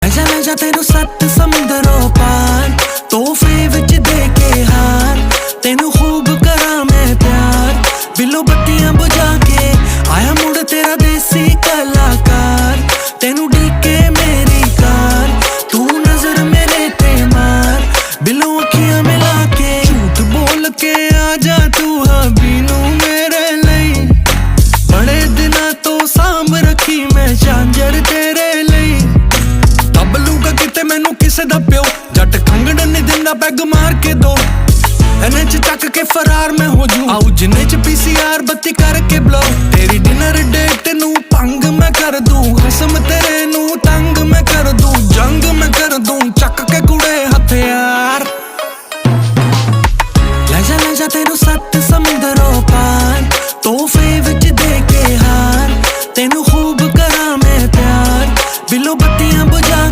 ਲੈ ਜਾ ਤੈਨੂੰ 7 ਸਮੁੰਦਰੋਂ ਪਾਰ, ਤੋਹਫੇ ਵਿੱਚ ਦੇ ਕੇ ਹਾਰ। ਤੈਨੂੰ ਖੂਬ ਕਰਾਂ ਮੈਂ ਪਿਆਰ, ਬਿੱਲੋ ਬੱਤੀਆਂ ਬੁਝਾ ਕੇ ਆਇਆ ਮੁੜ ਤੇਰਾ ਦੇਸੀ ਕਲਾਕਾਰ। ਤੈਨੂੰ ਢੀਕੇ ਮੇਰੀ ਕਾਰ, ਤੂੰ ਨਜ਼ਰ ਮੇਰੇ ਤੇ ਮਾਰ, ਬਿੱਲੋ ਅੱਖੀਆਂ ਮਿਲਾ ਕੇ ਝੂਠ ਬੋਲ ਕੇ ਆ ਜਾ ਤੂੰ ਹਬੀ ਨੂੰ ਮੇਰੇ ਲਈ। ਬੜੇ ਦਿਨਾਂ ਤੋਂ ਸਾਂਭ ਰੱਖੀ ਮੈਂ ਝਾਂਜਰ ਤੇਰੇ ਲਈ। ਦੱਬ ਲੂਗਾ ਕਿਤੇ ਮੈਨੂੰ ਕਿਸੇ ਦਾ ਪਿਓ, ਜੱਟ ਖੰਗਣ ਨਹੀਂ ਦਿੰਦਾ ਪੈਗ ਮਾਰ ਕੇ ਦੋ। ਇਹਨੇ ਚ ਚੱਕ ਕੇ ਫਰਾਰ ਮੈਂ ਹੋ ਜੂ, ਆਉ ਜਿੰਨੇ ਚ PCR ਬੱਤੀ ਕਰਕੇ ਬਲੋ। ਤੇਰੀ ਡਿਨਰ ਡੇਟ ਨੂੰ ਭੰਗ ਮੈਂ ਕਰ ਦੂੰ, ਕਸਮ ਤੇਰੇ ਨੂੰ